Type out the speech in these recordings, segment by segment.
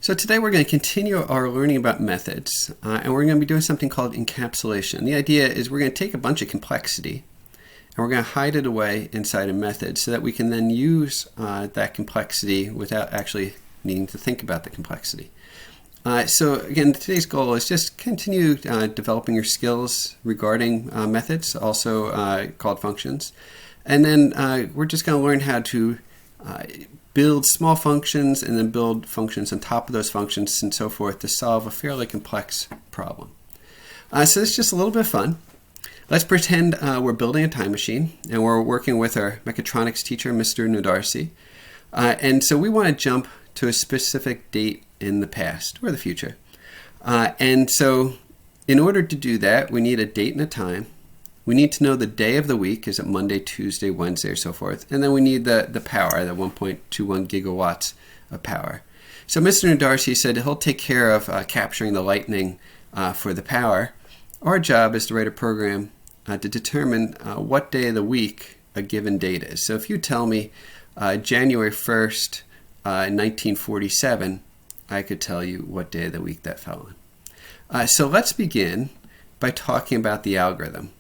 So today we're going to continue our learning about methods, and we're going to be doing something called encapsulation. The idea is we're going to take a bunch of complexity and we're going to hide it away inside a method so that we can then use that complexity without actually needing to think about the complexity. So again, today's goal is just continue developing your skills regarding methods, also called functions. And then we're just going to learn how to build small functions and then build functions on top of those functions and so forth to solve a fairly complex problem. So it's just a little bit of fun. Let's pretend we're building a time machine and we're working with our mechatronics teacher, Mr. Nudarsi. And so we want to jump to a specific date in the past or the future. And so in order to do that, we need a date and a time. We need to know the day of the week. Is it Monday, Tuesday, Wednesday, or so forth? And then we need the power, the 1.21 gigawatts of power. So Mr. Nudarsi said he'll take care of capturing the lightning for the power. Our job is to write a program to determine what day of the week a given date is. So if you tell me January 1st, 1947, I could tell you what day of the week that fell on. So let's begin by talking about the algorithm.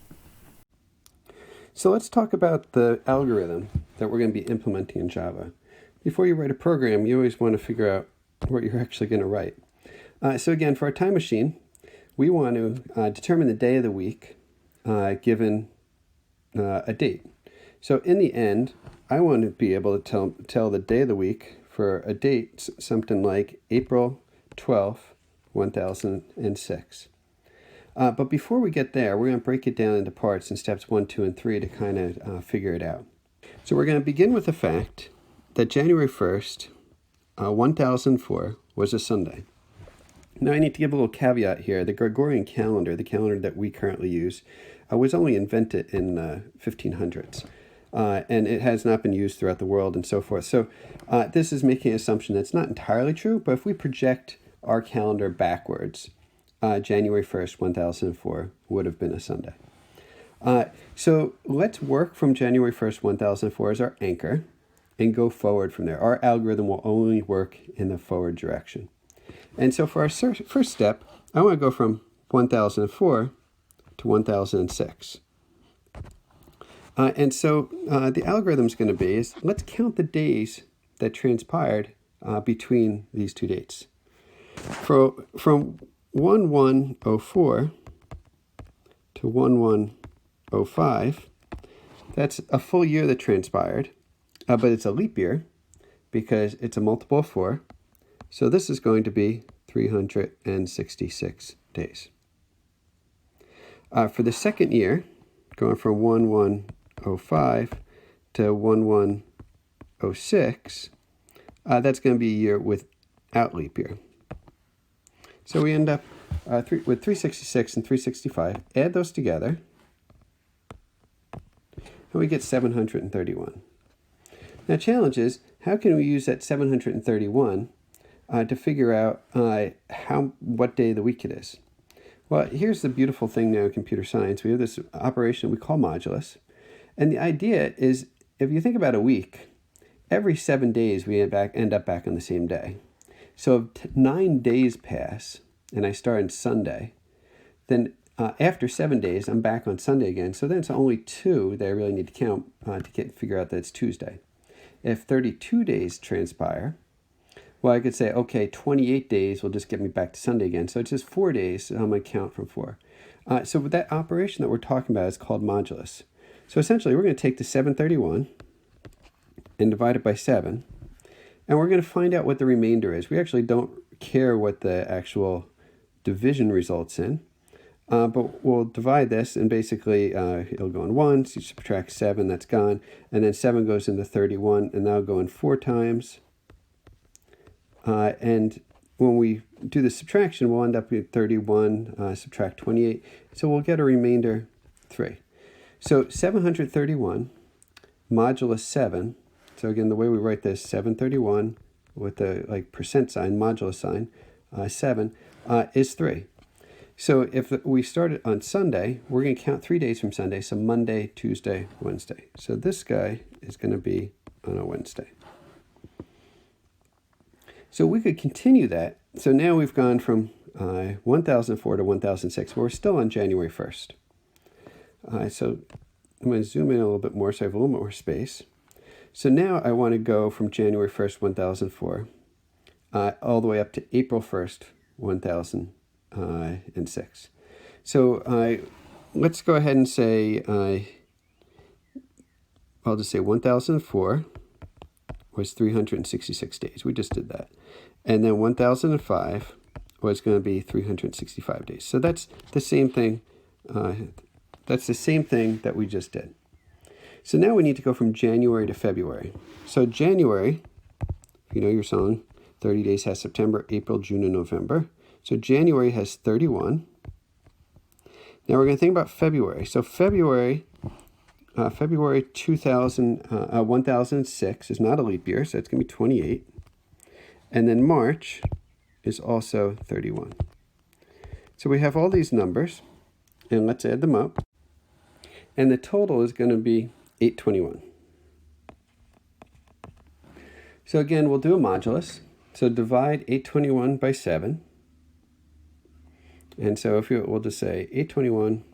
So let's talk about the algorithm that we're going to be implementing in Java. Before you write a program, you always want to figure out what you're actually going to write. So again, for our time machine, we want to determine the day of the week given a date. So in the end, I want to be able to tell the day of the week for a date, something like April 12th, 1006. But before we get there, we're going to break it down into parts in steps 1, 2, and 3 to kind of figure it out. So we're going to begin with the fact that January 1st, 1004 was a Sunday. Now I need to give a little caveat here. The Gregorian calendar, the calendar that we currently use, was only invented in the 1500s. And it has not been used throughout the world and so forth. So this is making an assumption that's not entirely true, but if we project our calendar backwards, January 1st, 1004 would have been a Sunday. So let's work from January 1st, 1004 as our anchor and go forward from there. Our algorithm will only work in the forward direction. And so for our first step, I want to go from 1004 to 1006. And so the algorithm is going to be is let's count the days that transpired between these two dates. From 1104 to 1105, that's a full year that transpired, but it's a leap year because it's a multiple of 4. So this is going to be 366 days. For the second year, going from 1105 to 1106, that's going to be a year without leap year. So we end up with 366 and 365. Add those together, and we get 731. Now, challenge is, how can we use that 731 to figure out what day of the week it is? Well, here's the beautiful thing now in computer science. We have this operation we call modulus. And the idea is, if you think about a week, every 7 days we end up back on the same day. So if 9 days pass and I start on Sunday, then after 7 days, I'm back on Sunday again. So then it's only 2 that I really need to count to figure out that it's Tuesday. If 32 days transpire, well, I could say, okay, 28 days will just get me back to Sunday again. So it's just 4 days, so I'm going to count from 4. So that operation that we're talking about is called modulus. So essentially, we're going to take the 731 and divide it by 7. And we're going to find out what the remainder is. We actually don't care what the actual division results in. But we'll divide this, and basically it'll go in 1. So you subtract 7, that's gone. And then 7 goes into 31, and that'll go in 4 times. And when we do the subtraction, we'll end up with 31, subtract 28. So we'll get a remainder 3. So 731 modulus 7. So again, the way we write this, 731 with the percent sign, modulus sign, 7 is 3. So if we started on Sunday, we're going to count 3 days from Sunday. So Monday, Tuesday, Wednesday. So this guy is going to be on a Wednesday. So we could continue that. So now we've gone from 1004 to 1006, but we're still on January 1st. So I'm going to zoom in a little bit more so I have a little more space. So now I want to go from January 1st, 1004, all the way up to April 1st, 1006. So let's go ahead and say, I'll just say 1004 was 366 days. We just did that. And then 1005 was going to be 365 days. So that's the same thing. That's the same thing that we just did. So now we need to go from January to February. So January, you know your song, 30 days has September, April, June, and November. So January has 31. Now we're going to think about February. So February 1006 is not a leap year, so it's going to be 28. And then March is also 31. So we have all these numbers, and let's add them up. And the total is going to be 821. So again, we'll do a modulus. So divide 821 by 7. And so we'll just say 821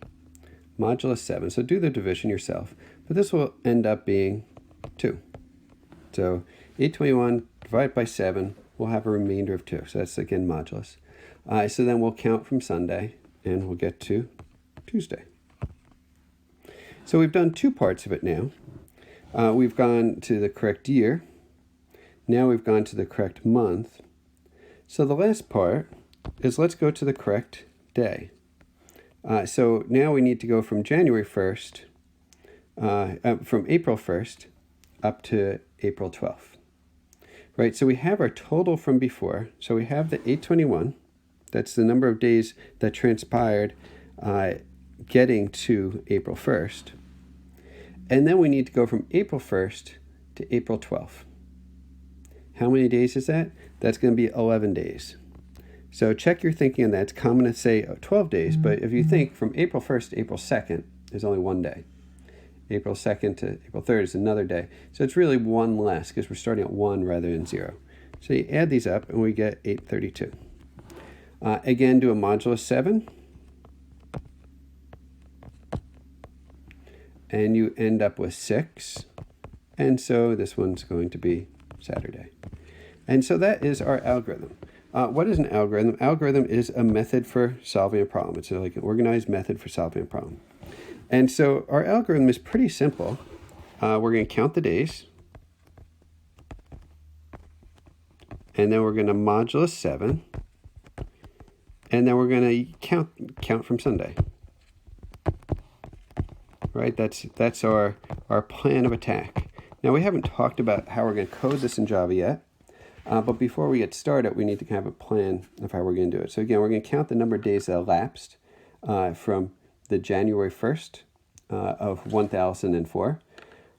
modulus 7. So do the division yourself. But this will end up being 2. So 821 divided by 7, we'll have a remainder of 2. So that's, again, modulus. So then we'll count from Sunday, and we'll get to Tuesday. So we've done 2 parts of it now. We've gone to the correct year. Now we've gone to the correct month. So the last part is let's go to the correct day. So now we need to go from January 1st, from April 1st up to April 12th. Right, so we have our total from before. So we have the 821. That's the number of days that transpired getting to April 1st. And then we need to go from April 1st to April 12th. How many days is that? That's going to be 11 days. So check your thinking on that. It's common to say 12 days, but if you think from April 1st to April 2nd, there's only 1 day. April 2nd to April 3rd is another day. So it's really 1 less because we're starting at 1 rather than 0. So you add these up and we get 832. Again, do a modulus 7. And you end up with 6. And so this one's going to be Saturday. And so that is our algorithm. What is an algorithm? Algorithm is a method for solving a problem. It's like an organized method for solving a problem. And so our algorithm is pretty simple. We're going to count the days. And then we're going to modulus 7. And then we're going to count from Sunday. Right? That's our plan of attack. Now we haven't talked about how we're going to code this in Java yet. But before we get started, we need to have a plan of how we're going to do it. So again, we're going to count the number of days that elapsed from the January 1st of 1004.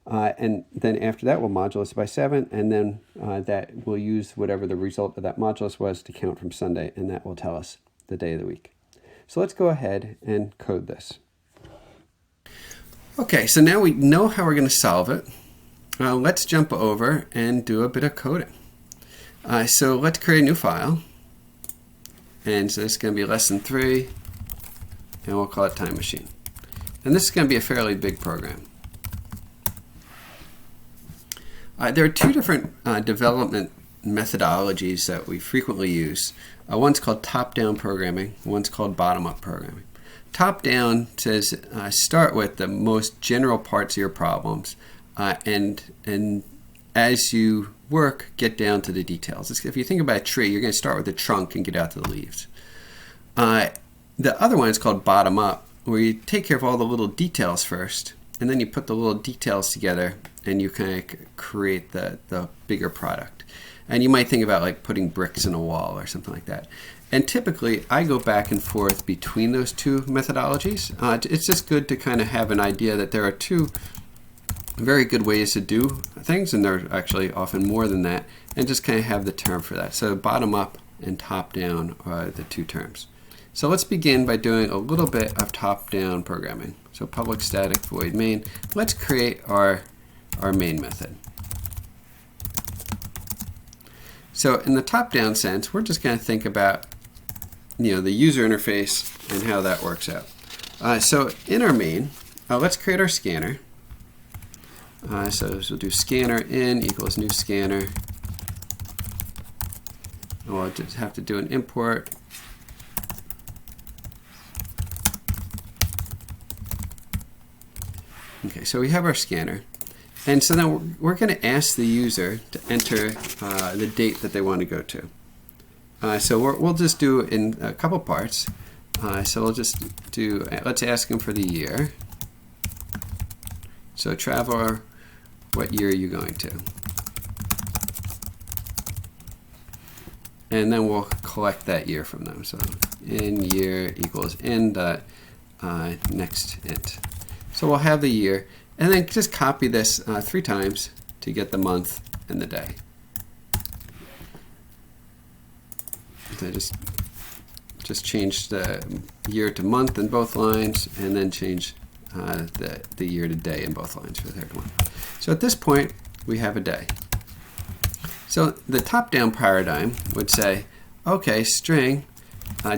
And then after that, we'll modulus by 7. And then that we'll use whatever the result of that modulus was to count from Sunday. And that will tell us the day of the week. So let's go ahead and code this. Okay, so now we know how we're going to solve it. Let's jump over and do a bit of coding. So let's create a new file. And so this is going to be lesson 3. And we'll call it Time Machine. And this is going to be a fairly big program. There are 2 different development methodologies that we frequently use. One's called top-down programming. One's called bottom-up programming. Top-down says start with the most general parts of your problems, and as you work, get down to the details. If you think about a tree, you're going to start with the trunk and get out to the leaves. The other one is called bottom-up, where you take care of all the little details first, and then you put the little details together, and you kind of create the bigger product. And you might think about like putting bricks in a wall or something like that. And typically, I go back and forth between those 2 methodologies. It's just good to kind of have an idea that there are 2 very good ways to do things, and there are actually often more than that, and just kind of have the term for that. So bottom up and top down are the 2 terms. So let's begin by doing a little bit of top down programming. So public static void main. Let's create our main method. So in the top-down sense, we're just going to think about the user interface and how that works out. So in our main, let's create our scanner. So we'll do scanner in equals new scanner. We'll just have to do an import. Okay, so we have our scanner. And so then we're going to ask the user to enter the date that they want to go to. So we'll just do it in a couple parts. So we'll just do, let's ask them for the year. So traveler, what year are you going to? And then we'll collect that year from them. So in year equals in dot next int. So we'll have the year, and then just copy this 3 times to get the month and the day. So just change the year to month in both lines, and then change the year to day in both lines for the third one. So at this point, we have a day. So the top-down paradigm would say, okay, string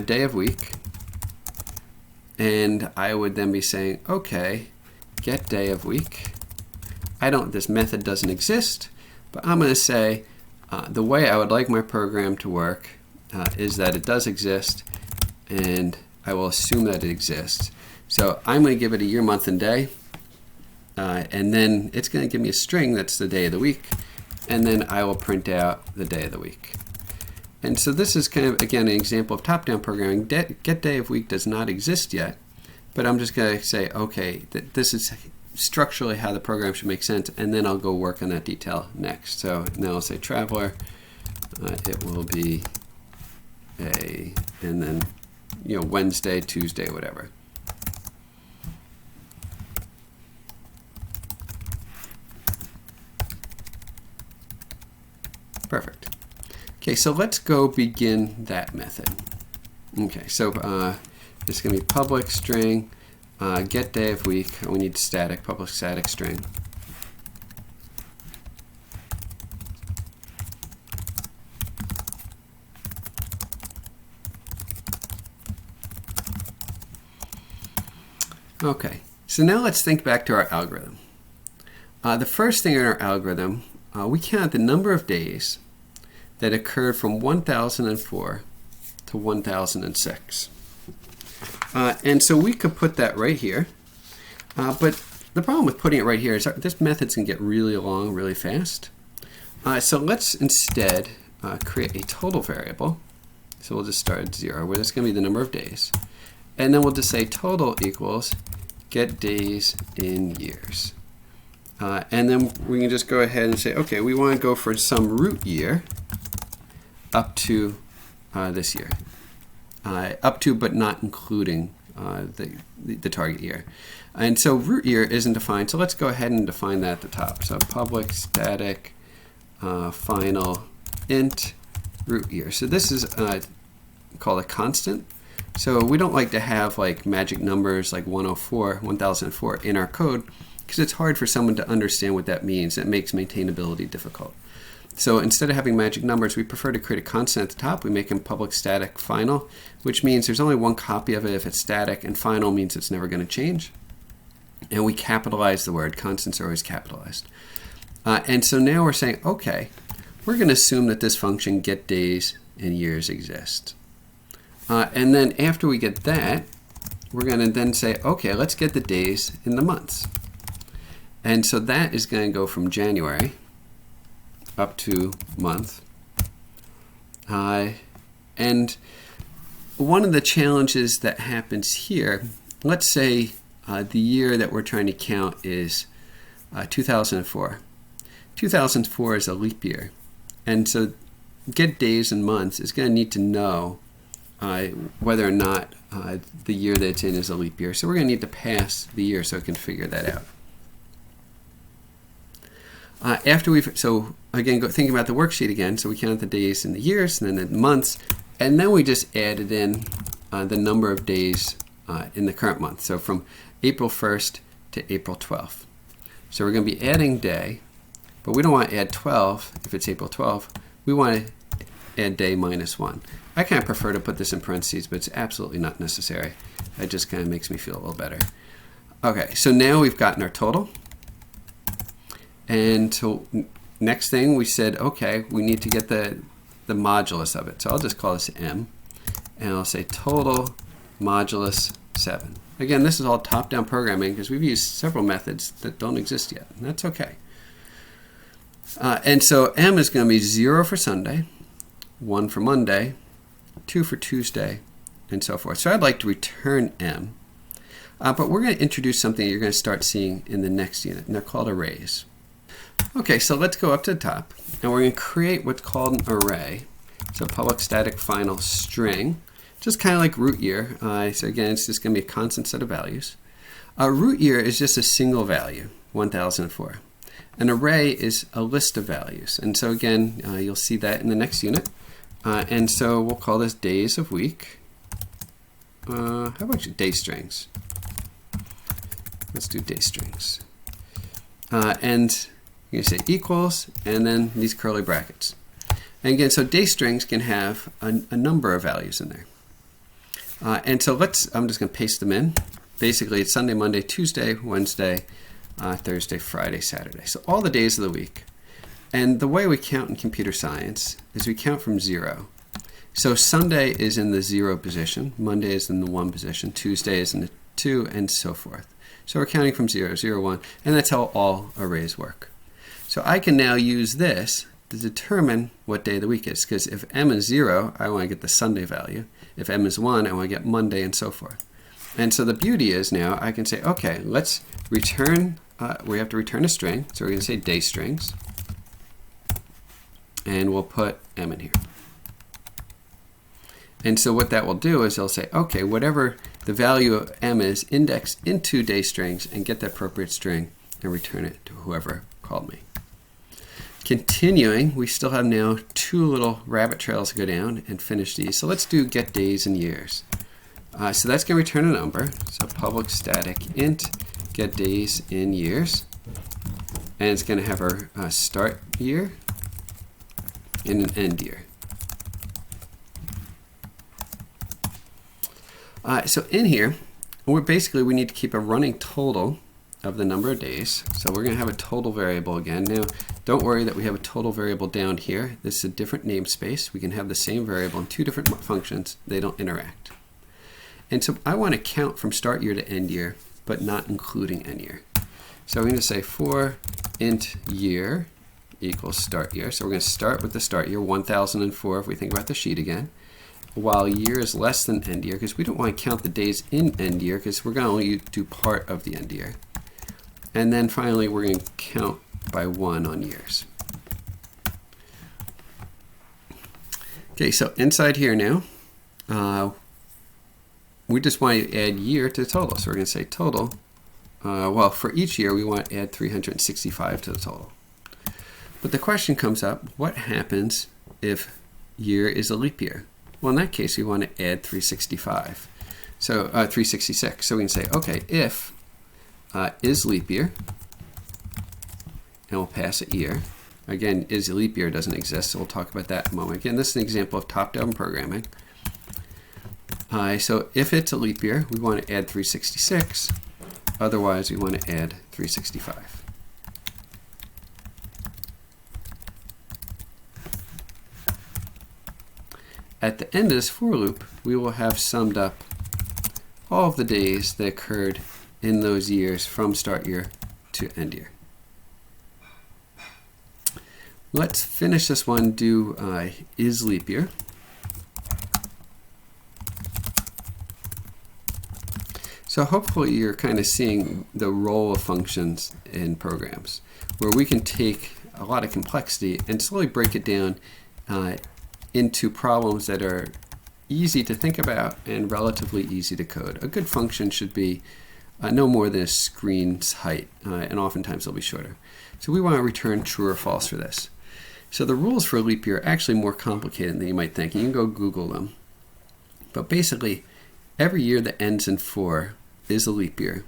day of week, and I would then be saying, okay, get day of week. This method doesn't exist, but I'm going to say the way I would like my program to work is that it does exist, and I will assume that it exists. So I'm going to give it a year, month, and day, and then it's going to give me a string that's the day of the week, and then I will print out the day of the week. And so this is kind of, again, an example of top-down programming. Get day of week does not exist yet, but I'm just going to say, okay, this is structurally how the program should make sense, and then I'll go work on that detail next. So now I'll say traveler, it will be and then Wednesday, Tuesday, whatever. Perfect. Okay, so let's go begin that method. Okay, so it's going to be public string get day of week. We need static, public static string. Okay, so now let's think back to our algorithm. The first thing in our algorithm, we count the number of days that occurred from 1004 to 1006. And so we could put that right here. But the problem with putting it right here is this method's going to get really long really fast. So let's instead create a total variable. So we'll just start at 0, where that's going to be the number of days. And then we'll just say total equals get days in years. And then we can just go ahead and say, okay, we want to go for some root year up to this year. Up to but not including the target year. And so root year isn't defined, so let's go ahead and define that at the top. So public static final int root year. So this is called a constant. So we don't like to have like magic numbers like 1004 in our code, because it's hard for someone to understand what that means. It makes maintainability difficult. So instead of having magic numbers, we prefer to create a constant at the top. We make them public static final, which means there's only one copy of it if it's static, and final means it's never going to change. And we capitalize the word. Constants are always capitalized. And so now we're saying, okay, we're going to assume that this function get days and years exists. And then after we get that, we're going to then say, okay, let's get the days in the months. And so that is going to go from January up to month. And one of the challenges that happens here, let's say the year that we're trying to count is 2004. 2004 is a leap year. And so get days and months is going to need to know whether or not the year that it's in is a leap year. So we're going to need to pass the year so it can figure that out. So again, thinking about the worksheet again, so we count the days and the years, and then the months, and then we just added in the number of days in the current month. So from April 1st to April 12th. So we're going to be adding day, but we don't want to add 12 if it's April 12th. We want to add day minus 1. I kind of prefer to put this in parentheses, but it's absolutely not necessary. It just kind of makes me feel a little better. Okay, so now we've gotten our total. And so next thing we said, okay, we need to get the modulus of it. So I'll just call this m, and I'll say total modulus 7. Again, this is all top-down programming because we've used several methods that don't exist yet, and that's okay. And so m is going to be 0 for Sunday, 1 for Monday, 2 for Tuesday, and so forth. So I'd like to return m, but we're going to introduce something you're going to start seeing in the next unit, and they're called arrays. Okay, so let's go up to the top, and we're going to create what's called an array. So public static final string, just kind of like root year. So again, it's just going to be a constant set of values. Root year is just a single value, 1004. An array is a list of values, and so again, you'll see that in the next unit. And so we'll call this days of week. How about day strings? Let's do day strings. And you can say equals, and then these curly brackets. And again, so day strings can have a number of values in there. And so I'm just going to paste them in. Basically, it's Sunday, Monday, Tuesday, Wednesday, Thursday, Friday, Saturday. So all the days of the week. And the way we count in computer science is we count from 0. So Sunday is in the 0 position, Monday is in the 1 position, Tuesday is in the 2, and so forth. So we're counting from 0, 0, 1, and that's how all arrays work. So I can now use this to determine what day of the week is, because if m is 0, I want to get the Sunday value. If m is 1, I want to get Monday, and so forth. And so the beauty is now I can say, okay, let's return, we have to return a string, so we're going to say day strings, and we'll put m in here. And so what that will do is it'll say, okay, whatever the value of m is, index into day strings and get the appropriate string and return it to whoever called me. Continuing, we still have now 2 little rabbit trails to go down and finish these. So let's do get days and years. So that's going to return a number. So public static int get days in years. And it's going to have our start year and an end year. So in here, we need to keep a running total of the number of days. So we're going to have a total variable again. Now, don't worry that we have a total variable down here. This is a different namespace. We can have the same variable in 2 different functions. They don't interact. And so I want to count from start year to end year, but not including end year. So we're going to say for int year equals start year. So we're going to start with the start year, 1004 if we think about the sheet again, while year is less than end year, because we don't want to count the days in end year, because we're going to only do part of the end year. And then finally, we're going to count by 1 on years. Okay, so inside here now, we just want to add year to the total. So we're going to say total. Well, for each year, we want to add 365 to the total. But the question comes up, what happens if year is a leap year? Well, in that case, we want to add 365. So 366. So we can say, okay, if is leap year, and we'll pass it year. Again, is a leap year doesn't exist, so we'll talk about that in a moment. Again, this is an example of top-down programming. So if it's a leap year, we want to add 366. Otherwise, we want to add 365. At the end of this for loop, we will have summed up all of the days that occurred in those years from start year to end year. Let's finish this one, do is leap year. So hopefully you're kind of seeing the role of functions in programs, where we can take a lot of complexity and slowly break it down into problems that are easy to think about and relatively easy to code. A good function should be no more than a screen's height, and oftentimes they'll be shorter. So we want to return true or false for this. So the rules for a leap year are actually more complicated than you might think. You can go Google them. But basically, every year that ends in 4 is a leap year,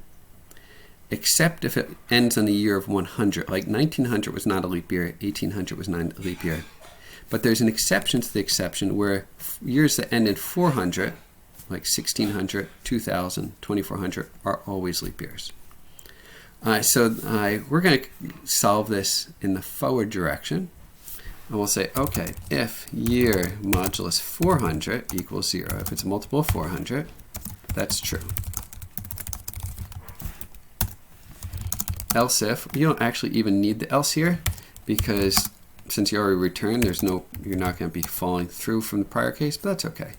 except if it ends in the year of 100. Like 1900 was not a leap year, 1800 was not a leap year. But there's an exception to the exception where years that end in 400, like 1600, 2000, 2400, are always leap years. So we're going to solve this in the forward direction. And we'll say, okay, if year modulus 400 equals 0, if it's a multiple of 400, that's true. Else if, you don't actually even need the else here, because since you already returned, you're not going to be falling through from the prior case, but that's okay.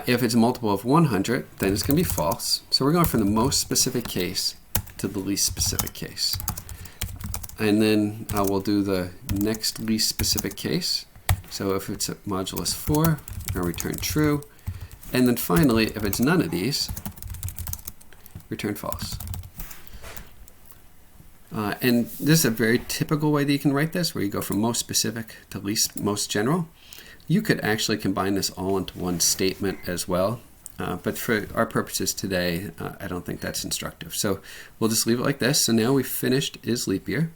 If it's a multiple of 100, then it's going to be false. So we're going from the most specific case to the least specific case. And then we'll do the next least specific case. So if it's a modulus 4, I'll return true. And then finally, if it's none of these, return false. And this is a very typical way that you can write this, where you go from most specific to least most general. You could actually combine this all into one statement as well. But for our purposes today, I don't think that's instructive. So we'll just leave it like this. So now we've finished is leap year.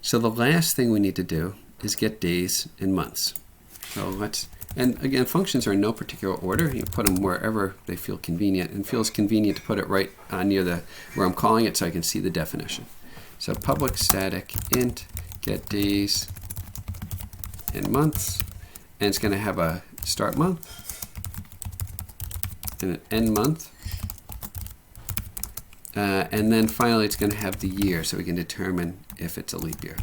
So the last thing we need to do is get days and months. So and again, functions are in no particular order. You put them wherever they feel convenient, and it feels convenient to put it right near where I'm calling it so I can see the definition. So public static int get days and months, and it's going to have a start month and an end month. And then finally, it's going to have the year, so we can determine if it's a leap year.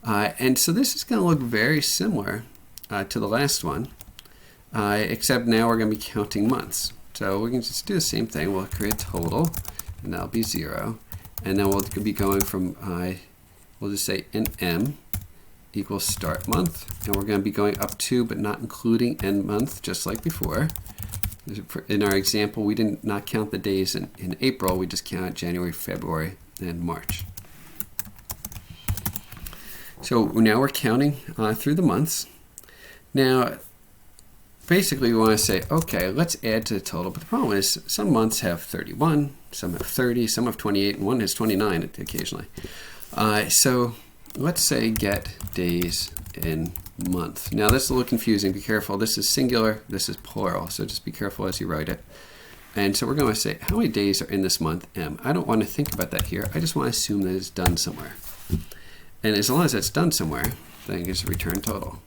And so this is going to look very similar to the last one, except now we're going to be counting months. So we can just do the same thing. We'll create total, and that'll be 0. And then we'll be going from, we'll just say int m equals start month. And we're going to be going up to, but not including end month, just like before. In our example, we did not count the days in April. We just counted January, February, and March. So now we're counting through the months. Now, basically, we want to say, okay, let's add to the total. But the problem is some months have 31, some have 30, some have 28, and one has 29 occasionally. So let's say get days in month. Now this is a little confusing. Be careful. This is singular. This is plural. So just be careful as you write it. And so we're going to say, how many days are in this month M? I don't want to think about that here. I just want to assume that it's done somewhere. And as long as it's done somewhere, then it gives a return total.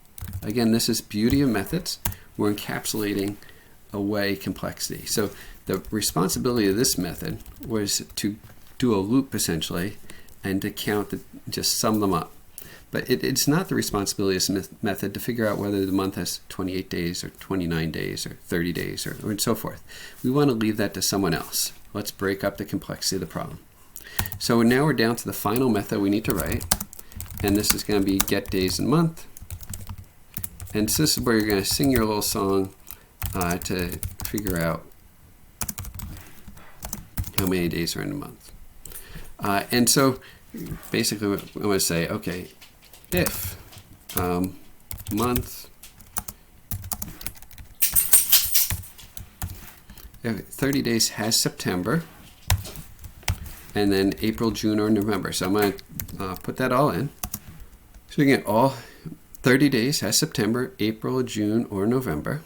Again, this is beauty of methods. We're encapsulating away complexity. So the responsibility of this method was to do a loop essentially and to count, just sum them up. But it's not the responsibility of this method to figure out whether the month has 28 days or 29 days or 30 days or and so forth. We want to leave that to someone else. Let's break up the complexity of the problem. So now we're down to the final method we need to write. And this is going to be get days and month. And so this is where you're going to sing your little song to figure out how many days are in a month. And so basically I'm going to say, okay, if month, if 30 days has September, and then April, June, or November. So I'm going to put that all in. So again, all 30 days has September, April, June, or November.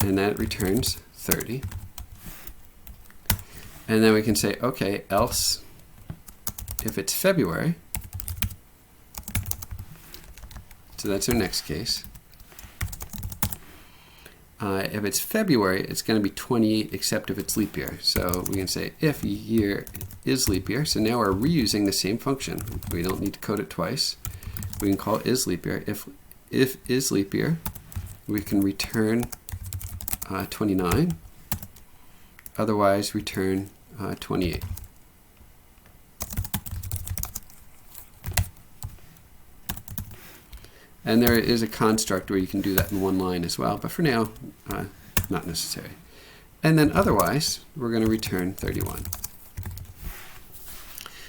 And that returns 30. And then we can say, okay, else if it's February. So that's our next case. If it's February, it's going to be 28, except if it's leap year. So we can say if year is leap year. So now we're reusing the same function. We don't need to code it twice. We can call is leap year. If is leap year, we can return 29. Otherwise, return 28. And there is a construct where you can do that in one line as well, but for now, not necessary. And then otherwise, we're going to return 31.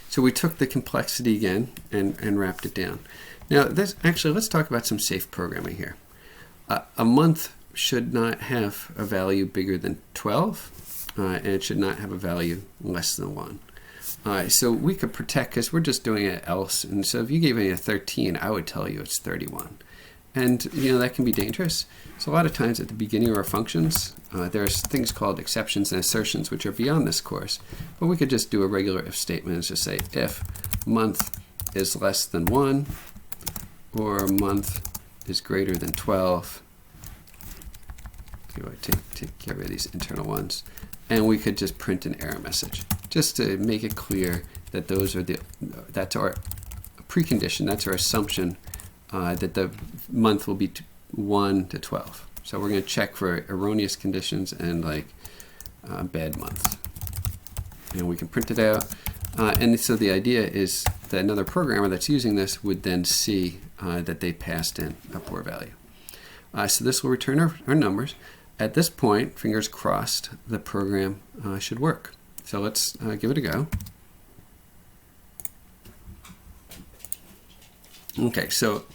So we took the complexity again and wrapped it down. Now, actually, let's talk about some safe programming here. A month should not have a value bigger than 12, and it should not have a value less than 1. So we could protect, because we're just doing it else. And so if you gave me a 13, I would tell you it's 31. And that can be dangerous. So a lot of times at the beginning of our functions, there's things called exceptions and assertions, which are beyond this course. But we could just do a regular if statement and just say if month is less than 1 or month is greater than 12. Get rid of these internal ones. And we could just print an error message just to make it clear that that's our precondition, that's our assumption that the month will be 1 to 12. So we're going to check for erroneous conditions and bad months. And we can print it out. And so the idea is that another programmer that's using this would then see that they passed in a poor value. So this will return our numbers. At this point, fingers crossed, the program should work. So let's give it a go. Okay, so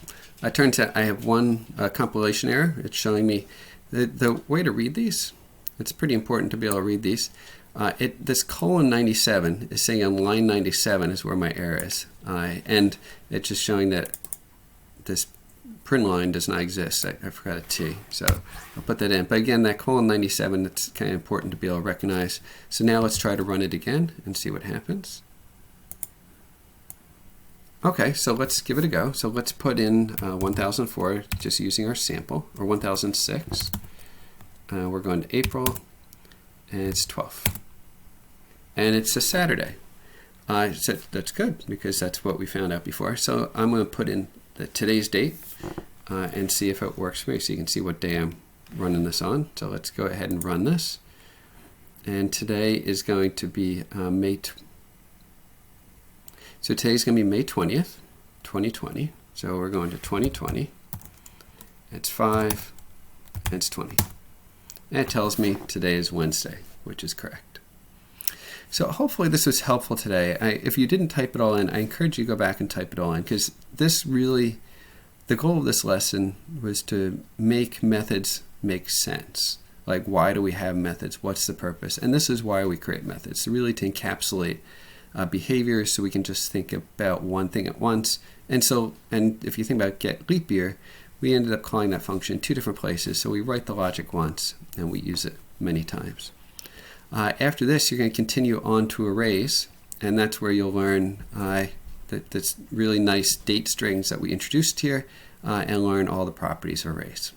it turns out I have one compilation error. It's showing me the way to read these. It's pretty important to be able to read these. This :97 is saying on line 97 is where my error is. And it's just showing that this print line does not exist. I forgot a T, so I'll put that in. But again, that :97, it's kind of important to be able to recognize. So now let's try to run it again and see what happens. Okay, so let's give it a go. So let's put in 1004, just using our sample, or 1006. We're going to April, and it's 12. And it's a Saturday. So that's good, because that's what we found out before. So I'm going to put in today's date and see if it works for me, so you can see what day I'm running this on. So let's go ahead and run this. And today is going to be So today's going to be May 20th, 2020. So we're going to 2020. It's 5, and it's 20. And it tells me today is Wednesday, which is correct. So hopefully this was helpful today. If you didn't type it all in, I encourage you to go back and type it all in, because this really, the goal of this lesson was to make methods make sense. Like, why do we have methods? What's the purpose? And this is why we create methods, really to encapsulate behaviors, so we can just think about one thing at once. And if you think about get leap year, we ended up calling that function 2 different places. So we write the logic once and we use it many times. After this, you're going to continue on to arrays, and that's where you'll learn that's really nice date strings that we introduced here, and learn all the properties of arrays.